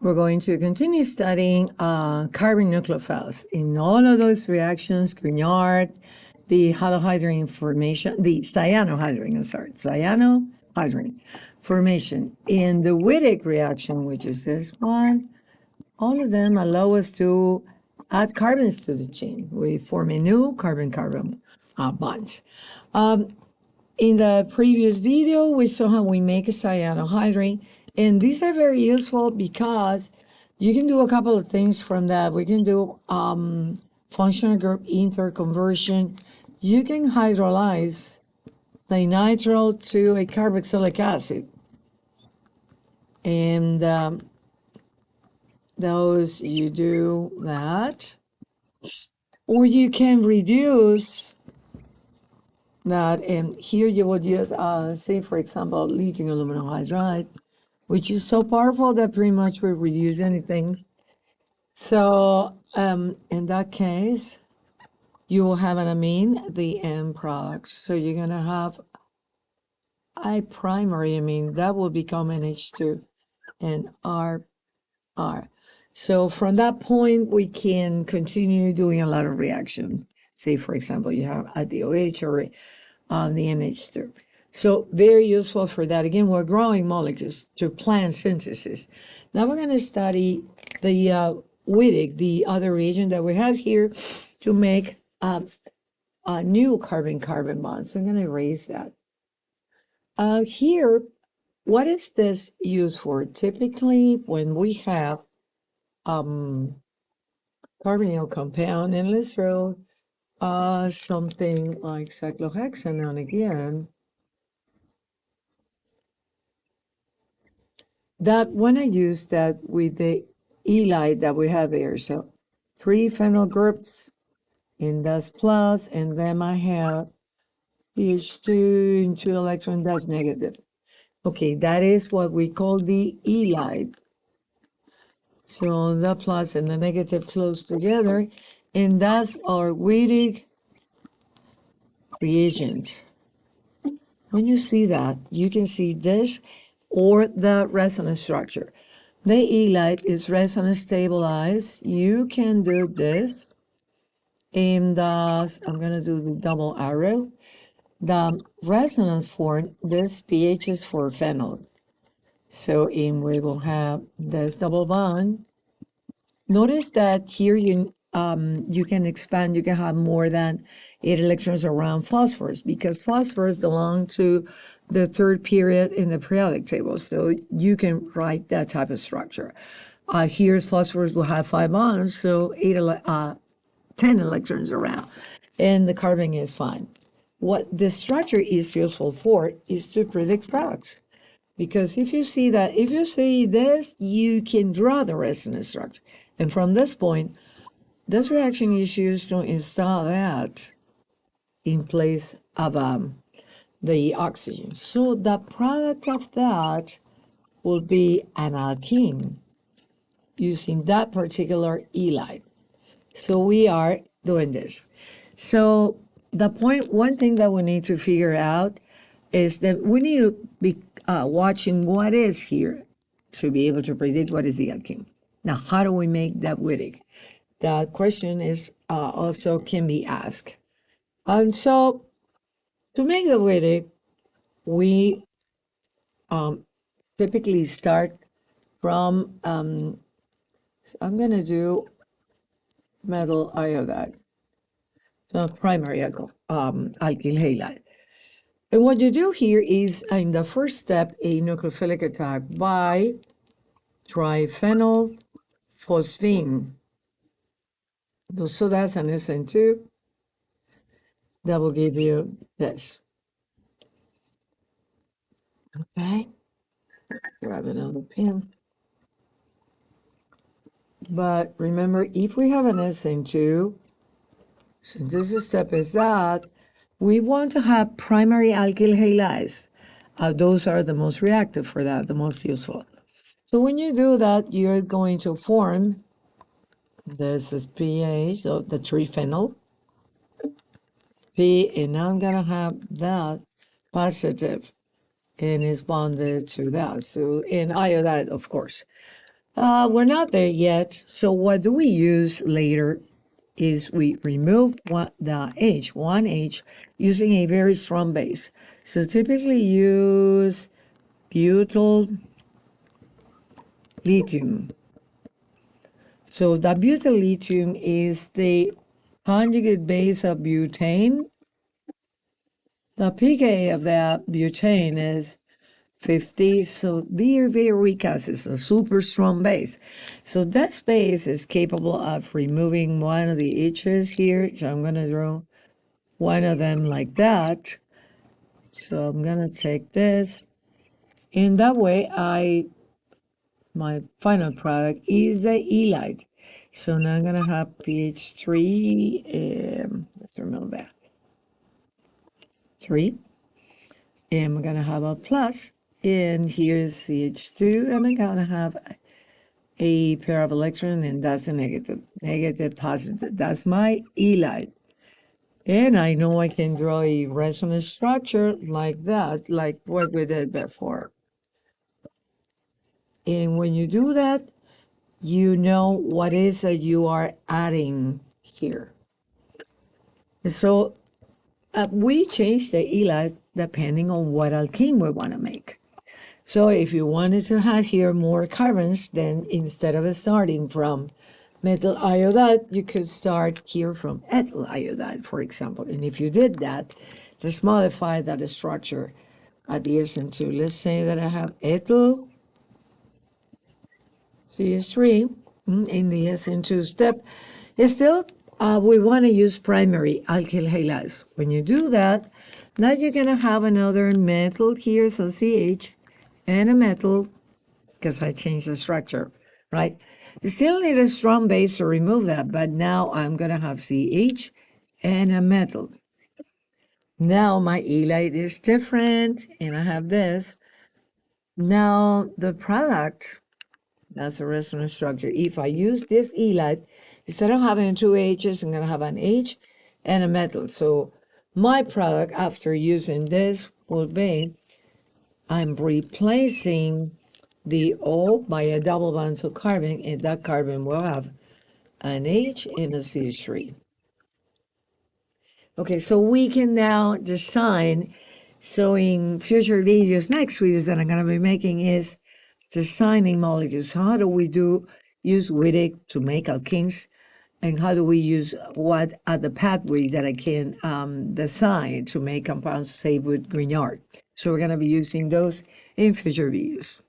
we're going to continue studying carbon nucleophiles. In all of those reactions, Grignard, the cyanohydrin formation, cyanohydrin formation. In the Wittig reaction, which is this one, all of them allow us to add carbons to the chain. We form a new carbon-carbon bonds. In the previous video, we saw how we make a cyanohydrin, and these are very useful because you can do a couple of things from that. We can do functional group interconversion. You can hydrolyze the nitrile to a carboxylic acid. And those, you do that. Or you can reduce that, and here you would use, say, for example, lithium aluminum hydride, which is so powerful that pretty much we reduce anything. So in that case, you will have an amine, the end product. So you're going to have a primary amine that will become NH2 and R. So from that point, we can continue doing a lot of reaction. Say, for example, you have a DOH or the NH2. So very useful for that. Again, we're growing molecules to plant synthesis. Now we're going to study the Wittig, the other reagent that we have here, to make a new carbon-carbon bond. So I'm going to erase that. Here, what is this used for? Typically, when we have carbonyl compound, and let's throw something like cyclohexanone again, that when I use that with the Ylide that we have there, so 3 phenyl groups, and that's plus, and then I have H2 and 2 electron, that's negative. Okay, that is what we call the Ylide. So the plus and the negative close together, and that's our Wittig reagent. When you see that, you can see this or the resonance structure. The Ylide is resonance stabilized. You can do this, and I'm going to do the double arrow. The resonance form, this pH is for phenyl. So we will have this double bond. Notice that here you can expand, you can have more than 8 electrons around phosphorus, because phosphorus belongs to the 3rd period in the periodic table. So you can write that type of structure. Here phosphorus will have 5 bonds, so 10 electrons around, and the carbon is fine. What the structure is useful for is to predict products. Because if you see this, you can draw the resonance structure. And from this point, this reaction is used to install that in place of the oxygen. So the product of that will be an alkene using that particular Ylide. So we are doing this. So one thing that we need to figure out is that we need to be watching what is here to be able to predict what is the alkene. Now, how do we make that Wittig? That question is also can be asked. And so to make the Wittig, we typically start from, I'm going to do metal iodide, so primary alkyl halide. And what you do here is, in the first step, a nucleophilic attack by triphenyl phosphine. So that's an SN2. That will give you this. Okay. Grab another pen. But remember, if we have an SN2, since this step is that, we want to have primary alkyl halides. Those are the most reactive for that, the most useful. So when you do that, you're going to form, this is pH, so the triphenyl, P, and now I'm going to have that positive, and it's bonded to that. So in iodide, of course. We're not there yet. So what do we use later is we remove the H, 1H, using a very strong base. So typically use butyl lithium. So the butyl lithium is the conjugate base of butane. The pK of that butane is 50, so very, very weak acid, it's a super strong base. So that base is capable of removing one of the H's here. So I'm going to draw one of them like that. So I'm going to take this. In that way, my final product is the Ylide. So now I'm going to have pH 3, let's remove that, 3. And we're going to have a plus, and here's CH2, and I'm going to have a pair of electrons, and that's a negative, positive. That's my Ylide. And I know I can draw a resonance structure like that, like what we did before. And when you do that, you know what is that you are adding here. So we change the Ylide depending on what alkene we want to make. So if you wanted to add here more carbons, then instead of starting from metal iodide, you could start here from ethyl iodide, for example. And if you did that, just modify that structure at the SN2. Let's say that I have ethyl CH3 in the SN2 step. Still, we want to use primary alkyl halides. When you do that, now you're going to have another metal here, so CH, and a metal, because I changed the structure, right? You still need a strong base to remove that, but now I'm going to have CH and a metal. Now my Ylide is different, and I have this. Now the product, that's a resonance structure. If I use this Ylide, instead of having two H's, I'm going to have an H and a metal. So my product after using this will be, I'm replacing the O by a double bond to carbon, and that carbon will have an H and a CH3. Okay, so we can now design. So in future videos, next videos that I'm going to be making is designing molecules. How do we use Wittig to make alkenes? And how do we use what are the pathways that I can design to make compounds, say, with Grignard? So we're going to be using those in future videos.